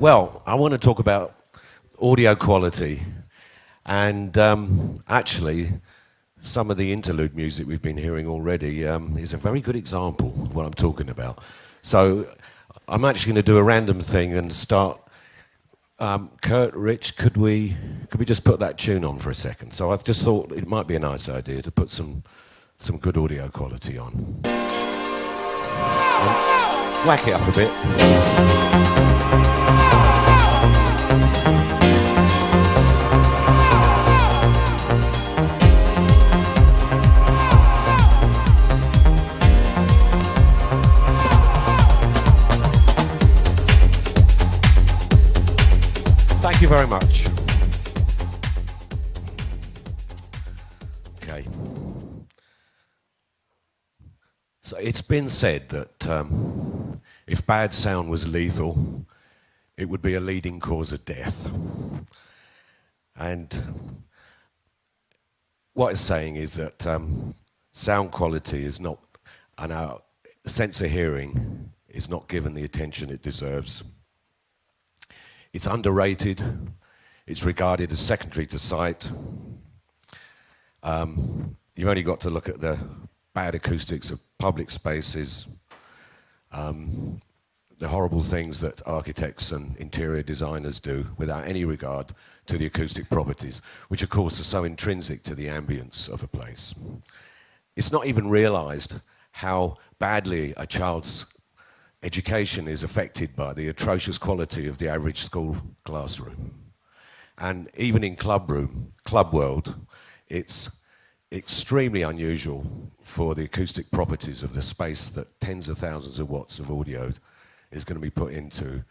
Well, I want to talk about audio quality, and actually, some of the interlude music we've been hearing already is a very good example of what I'm talking about. So I'm actually going to do a random thing and start. Kurt, Rich, could we just put that tune on for a second? So I just thought it might be a nice idea to put some good audio quality on. And whack it up a bit. Thank you very much. Okay. So it's been said that if bad sound was lethal, it would be a leading cause of death. And what it's saying is that sound quality is not, and our sense of hearing is not given the attention it deserves. It's underrated, it's regarded as secondary to sight. You've only got to look at the bad acoustics of public spaces, the horrible things that architects and interior designers do without any regard to the acoustic properties, which of course are so intrinsic to the ambience of a place. It's not even realized how badly a child's education is affected by the atrocious quality of the average school classroom. And even in club world, it's extremely unusual for the acoustic properties of the space that tens of thousands of watts of audio is going to be put into,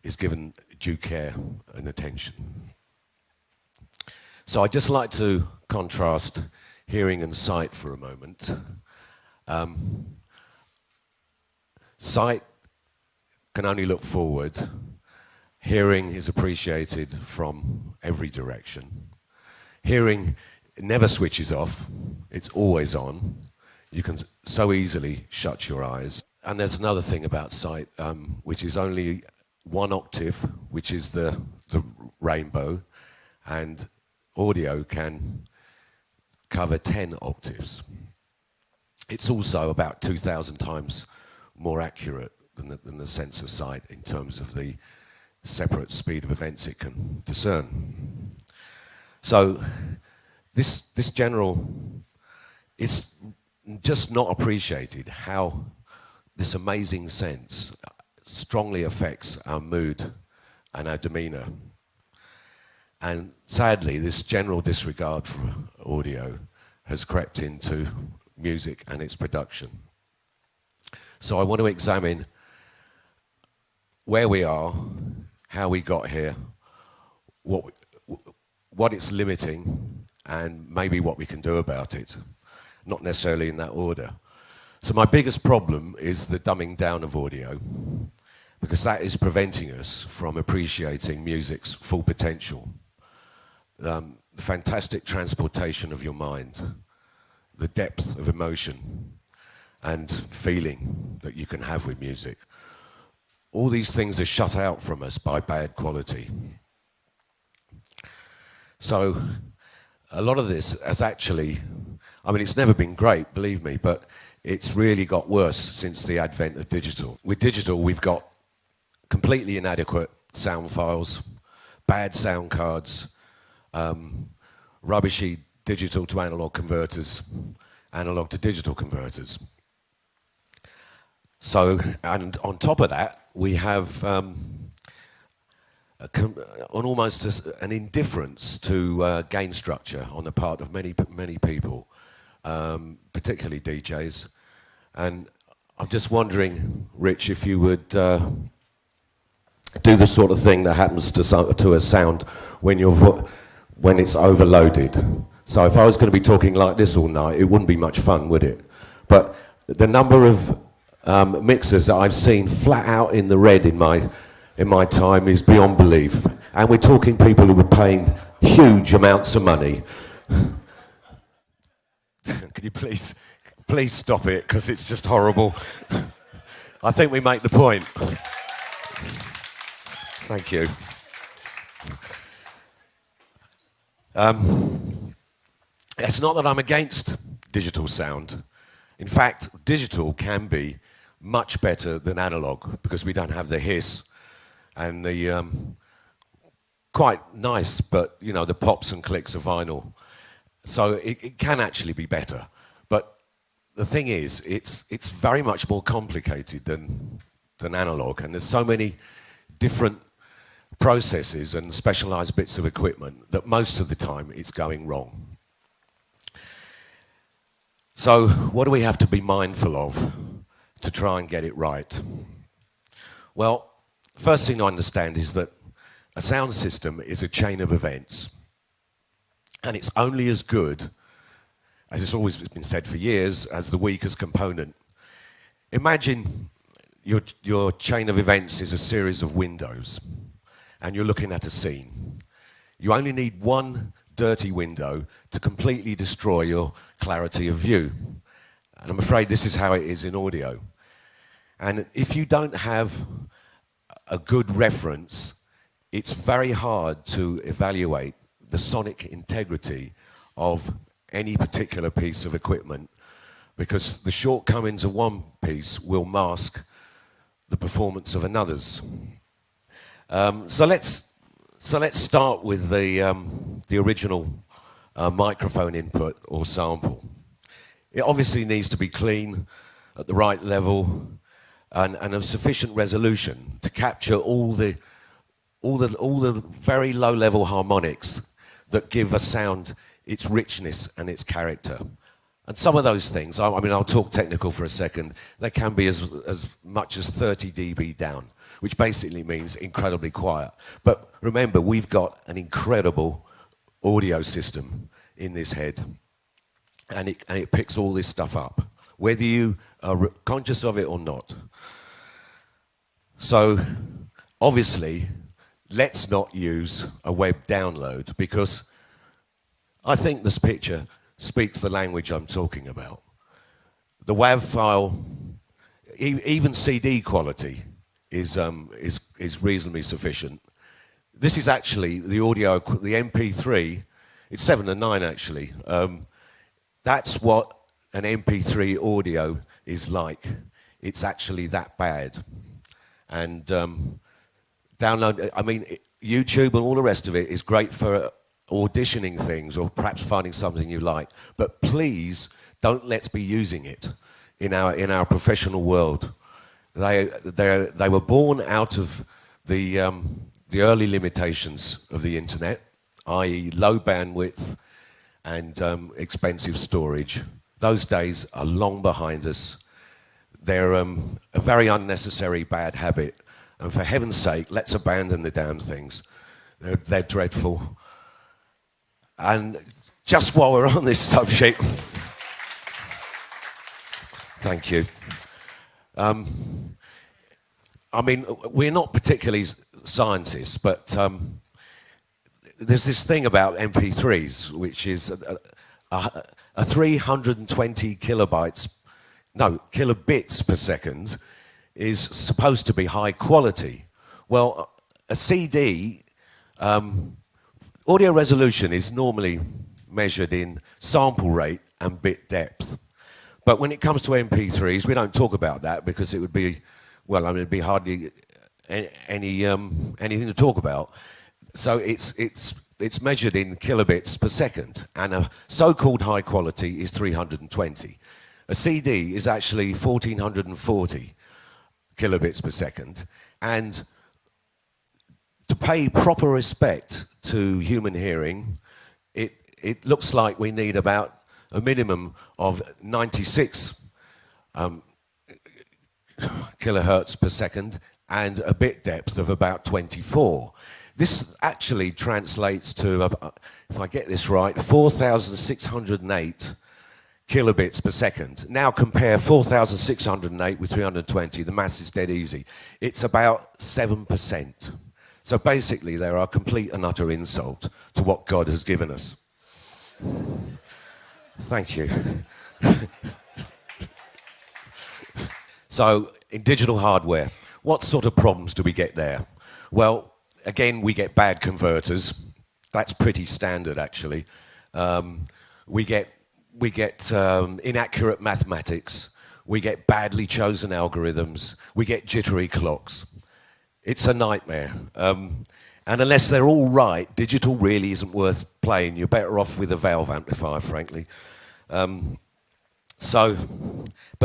is given due care and attention. So I'd just like to contrast hearing and sight for a moment. Sight can only look forward. Hearing is appreciated from every direction. Hearing never switches off, it's always on. You can so easily shut your eyes. And there's another thing about sight, which is only one octave, which is the rainbow, and audio can cover 10 octaves. It's also about 2,000 times more accurate than the sense of sight in terms of the separate speed of events it can discern. So this general is just not appreciated, how this amazing sense strongly affects our mood and our demeanor. And sadly, this general disregard for audio has crept into music and its production. So I want to examine where we are, how we got here, what it's limiting, and maybe what we can do about it. Not necessarily in that order. So my biggest problem is the dumbing down of audio, because that is preventing us from appreciating music's full potential. The fantastic transportation of your mind, the depth of emotion and feeling that you can have with music. All these things are shut out from us by bad quality. So a lot of this has actually, I mean, it's never been great, believe me, but it's really got worse since the advent of digital. With digital, we've got completely inadequate sound files, bad sound cards, rubbishy digital to analog converters, analog to digital converters. So, and on top of that, we have almost an indifference to gain structure on the part of many people, particularly DJs. And I'm just wondering, Rich, if you would do the sort of thing that happens to a sound when it's overloaded. So if I was going to be talking like this all night, it wouldn't be much fun, would it? But the number of mixers that I've seen flat out in the red in my time is beyond belief. And we're talking people who were paying huge amounts of money. Can you please stop it, because it's just horrible. I think we make the point. Thank you. It's not that I'm against digital sound. In fact, digital can be much better than analog because we don't have the hiss and the quite nice, but you know, the pops and clicks of vinyl. So it can actually be better. But the thing is, it's very much more complicated than analog, and there's so many different processes and specialized bits of equipment that most of the time it's going wrong. So what do we have to be mindful of to try and get it right? Well, first thing to understand is that a sound system is a chain of events, and it's only as good, as it's always been said for years, as the weakest component. Imagine your chain of events is a series of windows, and you're looking at a scene. You only need one dirty window to completely destroy your clarity of view. And I'm afraid this is how it is in audio. And if you don't have a good reference, it's very hard to evaluate the sonic integrity of any particular piece of equipment, because the shortcomings of one piece will mask the performance of another's. So let's start with the original microphone input or sample. It obviously needs to be clean, at the right level, and of sufficient resolution to capture all the very low-level harmonics that give a sound its richness and its character. And some of those things, I mean, I'll talk technical for a second, they can be as much as 30 dB down, which basically means incredibly quiet. But remember, we've got an incredible audio system in this head, and it picks all this stuff up, whether you are conscious of it or not. So, obviously, let's not use a web download, because I think this picture speaks the language I'm talking about. The WAV file, even CD quality, is reasonably sufficient. This is actually the audio, the MP3. It's 7 and 9 actually. That's what an MP3 audio is like. It's actually that bad. And download, I mean, YouTube and all the rest of it is great for auditioning things or perhaps finding something you like. But please don't let's be using it in our professional world. They were born out of the early limitations of the internet, i.e. low bandwidth and expensive storage. Those days are long behind us. They're a very unnecessary bad habit, and for heaven's sake, let's abandon the damn things. They're dreadful. And just while we're on this subject, thank you. I mean, we're not particularly scientists, but there's this thing about MP3s, which is a 320 kilobits per second is supposed to be high quality. Well, a CD, audio resolution is normally measured in sample rate and bit depth. But when it comes to MP3s, we don't talk about that because it would be, well, I mean, it'd be hardly anything to talk about. So it's measured in kilobits per second, and a so-called high quality is 320. A CD is actually 1440 kilobits per second, and to pay proper respect to human hearing, it looks like we need about a minimum of 96 kilohertz per second and a bit depth of about 24. This actually translates to, if I get this right, 4,608 kilobits per second. Now compare 4,608 with 320, the maths is dead easy. It's about 7%. So basically they're a complete and utter insult to what God has given us. Thank you. So in digital hardware, what sort of problems do we get there? Well, again, we get bad converters. That's pretty standard, actually. We get inaccurate mathematics. We get badly chosen algorithms. We get jittery clocks. It's a nightmare. And unless they're all right, digital really isn't worth playing. You're better off with a valve amplifier, frankly. But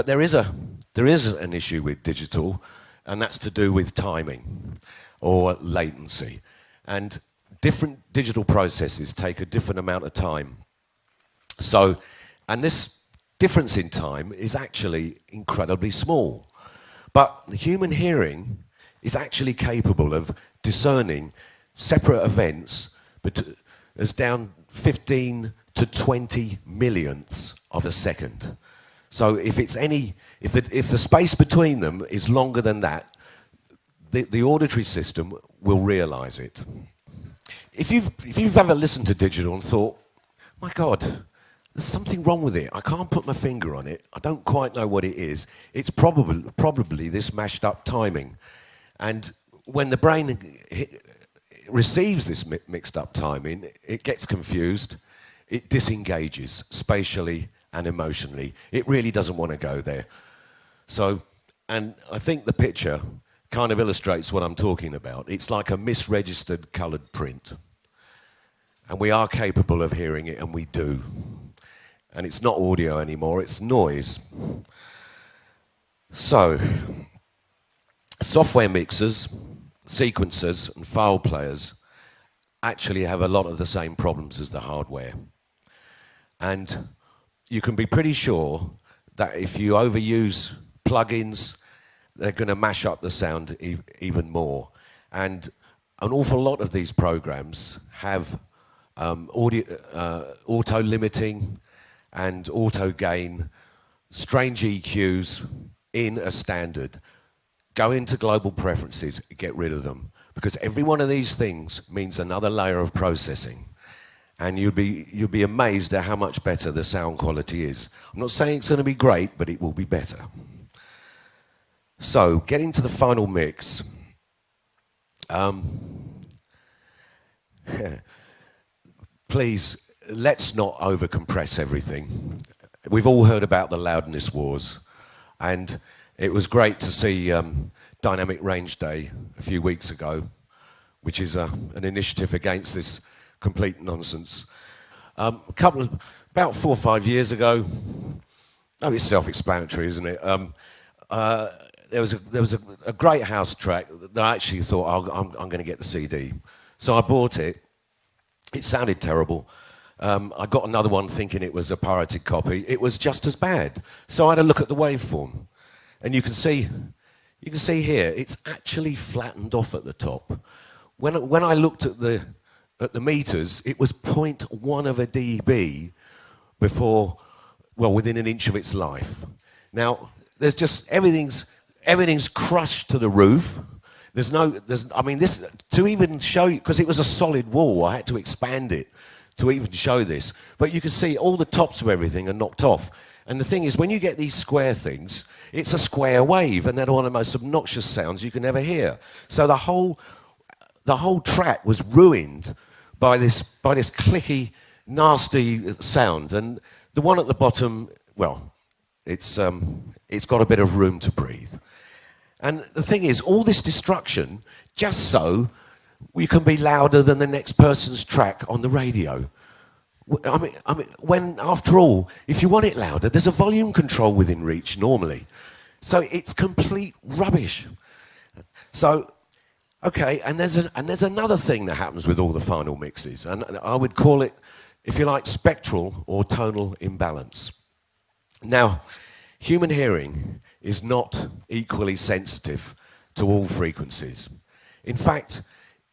there is an issue with digital, and that's to do with timing or latency. And different digital processes take a different amount of time. So, and this difference in time is actually incredibly small. But the human hearing is actually capable of discerning separate events as down 15 to 20 millionths of a second. So if the space between them is longer than that, the auditory system will realise it. If you've ever listened to digital and thought, my God, there's something wrong with it, I can't put my finger on it, I don't quite know what it is, it's probably this mashed up timing. And when the brain receives this mixed up timing, it gets confused, it disengages spatially and emotionally. It really doesn't want to go there. So, and I think the picture kind of illustrates what I'm talking about. It's like a misregistered coloured print. And we are capable of hearing it, and we do. And it's not audio anymore, it's noise. So, software mixers, sequencers, and file players actually have a lot of the same problems as the hardware. And you can be pretty sure that if you overuse plugins, they're going to mash up the sound even more. And an awful lot of these programs have auto-limiting and auto-gain, strange EQs in a standard. Go into global preferences, get rid of them. Because every one of these things means another layer of processing. And you'll be amazed at how much better the sound quality is. I'm not saying it's going to be great, but it will be better. So, getting to the final mix. Please, let's not overcompress everything. We've all heard about the loudness wars, and it was great to see Dynamic Range Day a few weeks ago, which is an initiative against this complete nonsense. About 4 or 5 years ago, it's self-explanatory, isn't it? There was a great house track that I actually thought, I'm going to get the CD. So I bought it. It sounded terrible. I got another one thinking it was a pirated copy. It was just as bad. So I had a look at the waveform, and you can see here it's actually flattened off at the top. When I looked at the meters, it was 0.1 of a dB within an inch of its life. Now, there's just everything's crushed to the roof. To even show you, because it was a solid wall, I had to expand it to even show this. But you can see all the tops of everything are knocked off. And the thing is, when you get these square things, it's a square wave, and they're one of the most obnoxious sounds you can ever hear. So the whole track was ruined by this clicky, nasty sound. And the one at the bottom, well, it's got a bit of room to breathe. And the thing is, all this destruction, just so you can be louder than the next person's track on the radio. I mean, when, after all, if you want it louder, there's a volume control within reach normally. So it's complete rubbish. So, okay, and there's another thing that happens with all the final mixes, and I would call it, if you like, spectral or tonal imbalance. Now, human hearing is not equally sensitive to all frequencies. In fact,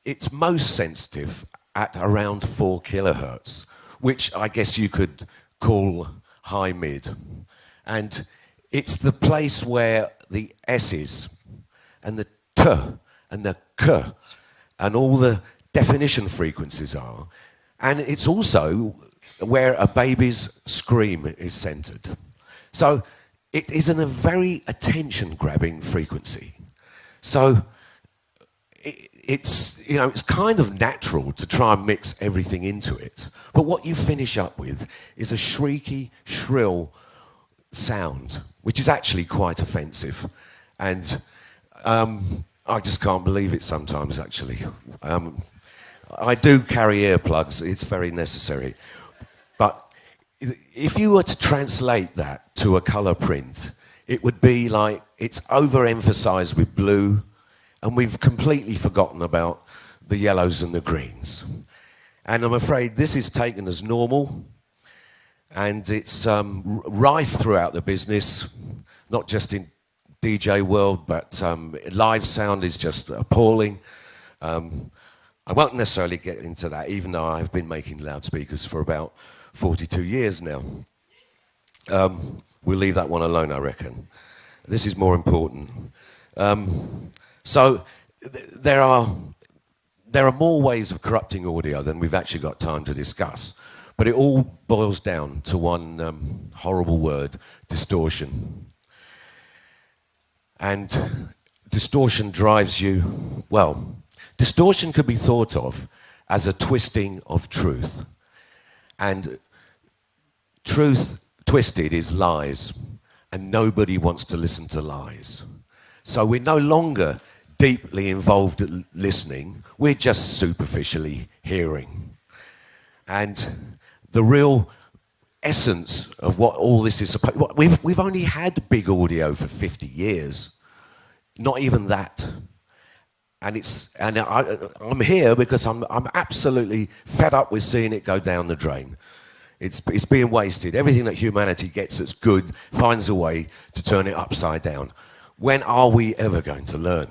it's most sensitive at around 4 kilohertz, which I guess you could call high-mid. And it's the place where the S's and the T and the K and all the definition frequencies are. And it's also where a baby's scream is centered. So it is a very attention-grabbing frequency. So it's, you know, it's kind of natural to try and mix everything into it. But what you finish up with is a shrieky, shrill sound, which is actually quite offensive. And I just can't believe it sometimes, actually. I do carry earplugs, it's very necessary. But if you were to translate that to a colour print, it would be like it's overemphasised with blue, and we've completely forgotten about the yellows and the greens. And I'm afraid this is taken as normal, and it's rife throughout the business, not just in DJ world, but live sound is just appalling. I won't necessarily get into that, even though I've been making loudspeakers for about 42 years now. We'll leave that one alone, I reckon. This is more important. So there are more ways of corrupting audio than we've actually got time to discuss. But it all boils down to one horrible word, distortion. And distortion drives you, well, distortion could be thought of as a twisting of truth. And truth twisted is lies, and nobody wants to listen to lies. So we're no longer deeply involved in listening, we're just superficially hearing. And the real essence of what all this is supposed, we've only had big audio for 50 years, not even that. And I'm here because I'm absolutely fed up with seeing it go down the drain. It's being wasted. Everything that humanity gets that's good finds a way to turn it upside down. When are we ever going to learn?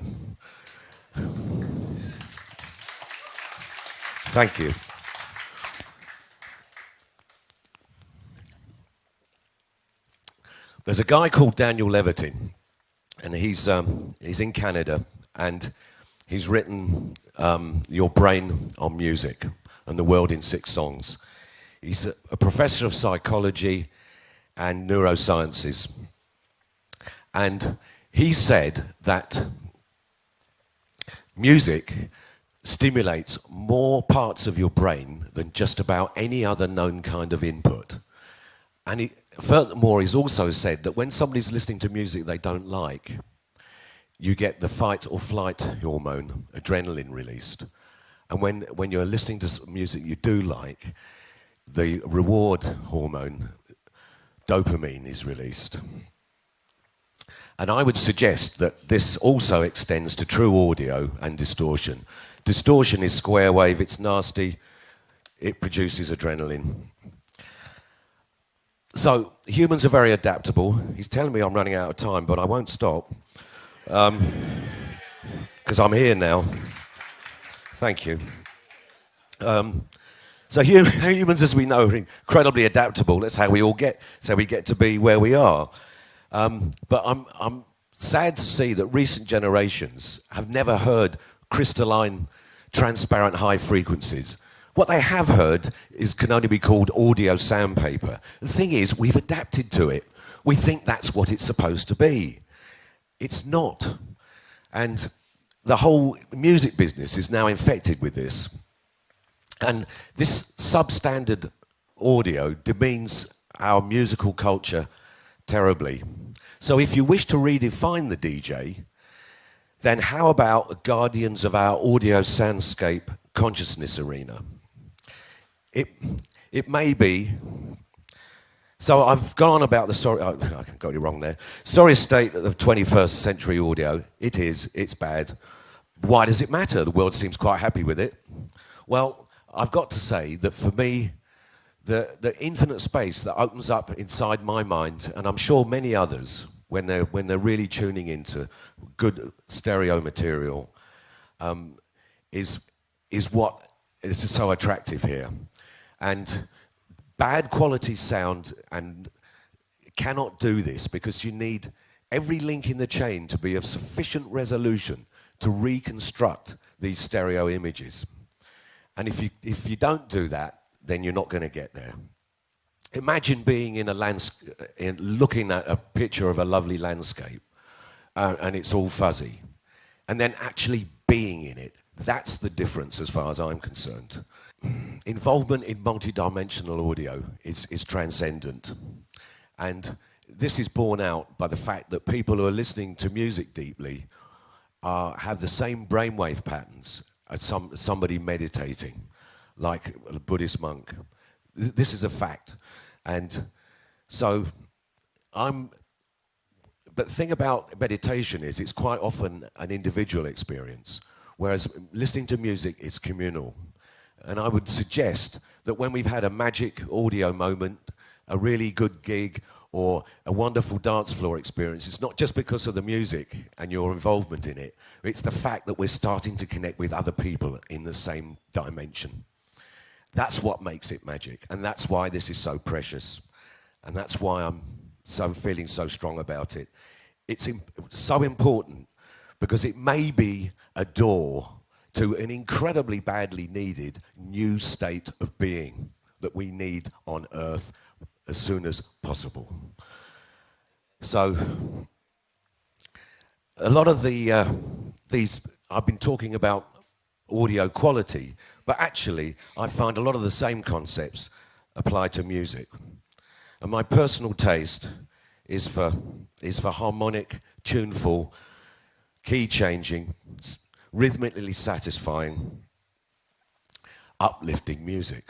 Thank you. There's a guy called Daniel Levitin, and he's in Canada, and he's written Your Brain on Music and The World in 6 Songs. He's a professor of psychology and neurosciences. And he said that music stimulates more parts of your brain than just about any other known kind of input. And furthermore, he's also said that when somebody's listening to music they don't like, you get the fight or flight hormone, adrenaline, released. And when you're listening to music you do like, the reward hormone, dopamine, is released. And I would suggest that this also extends to true audio and distortion. Distortion is square wave, it's nasty, it produces adrenaline. So humans are very adaptable. He's telling me I'm running out of time, but I won't stop. Because I'm here now. Thank you. So humans, as we know, are incredibly adaptable. That's how we all get. So we get to be where we are. But I'm sad to see that recent generations have never heard crystalline, transparent high frequencies. What they have heard can only be called audio sandpaper. The thing is, we've adapted to it. We think that's what it's supposed to be. It's not. And the whole music business is now infected with this. And this substandard audio demeans our musical culture terribly. So if you wish to redefine the DJ, then how about guardians of our audio soundscape consciousness arena? It may be. So I've gone about the sorry, I got it wrong there. Sorry state of 21st century audio. It's bad. Why does it matter? The world seems quite happy with it. Well, I've got to say that for me, the infinite space that opens up inside my mind, and I'm sure many others, when they're really tuning into good stereo material, is what is so attractive here. And bad quality sound and cannot do this because you need every link in the chain to be of sufficient resolution to reconstruct these stereo images. And if you don't do that, then you're not going to get there. Imagine being in a landscape, looking at a picture of a lovely landscape, and it's all fuzzy, and then actually being in it. That's the difference as far as I'm concerned. Involvement in multidimensional audio is transcendent. And this is borne out by the fact that people who are listening to music deeply have the same brainwave patterns as somebody meditating, like a Buddhist monk. This is a fact. And so but the thing about meditation is it's quite often an individual experience, whereas listening to music is communal. And I would suggest that when we've had a magic audio moment, a really good gig, or a wonderful dance floor experience, it's not just because of the music and your involvement in it, it's the fact that we're starting to connect with other people in the same dimension. That's what makes it magic, and that's why this is so precious. And that's why I'm feeling so strong about it. It's so important because it may be a door to an incredibly badly needed new state of being that we need on Earth as soon as possible. So, a lot of these, I've been talking about audio quality, but actually I find a lot of the same concepts apply to music. And my personal taste is for harmonic, tuneful, key-changing, rhythmically satisfying, uplifting music.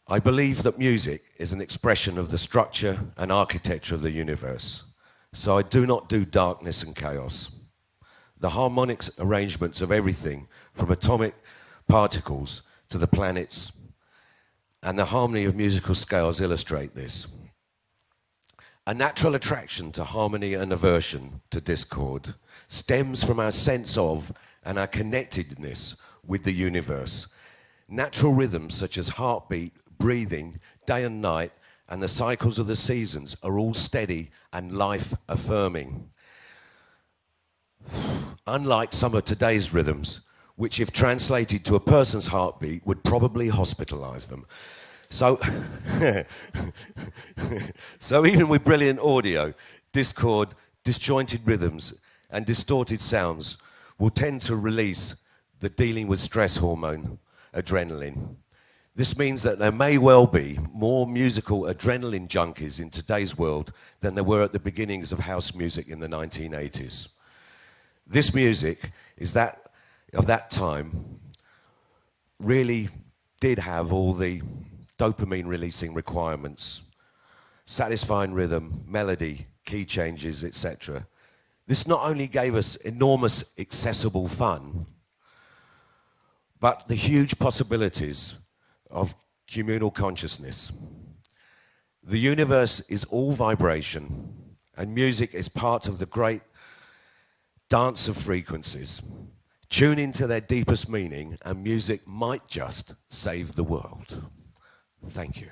I believe that music is an expression of the structure and architecture of the universe. So I do not do darkness and chaos. The harmonic arrangements of everything, from atomic particles to the planets, and the harmony of musical scales illustrate this. A natural attraction to harmony and aversion to discord stems from our sense of and our connectedness with the universe. Natural rhythms such as heartbeat, breathing, day and night, and the cycles of the seasons are all steady and life-affirming. Unlike some of today's rhythms, which if translated to a person's heartbeat would probably hospitalize them. So, so even with brilliant audio, discord, disjointed rhythms, and distorted sounds will tend to release the dealing with stress hormone, adrenaline. This means that there may well be more musical adrenaline junkies in today's world than there were at the beginnings of house music in the 1980s. This music of that time really did have all the dopamine releasing requirements, satisfying rhythm, melody, key changes, etc. This not only gave us enormous accessible fun, but the huge possibilities of communal consciousness. The universe is all vibration, and music is part of the great dance of frequencies. Tune into their deepest meaning, and music might just save the world. Thank you.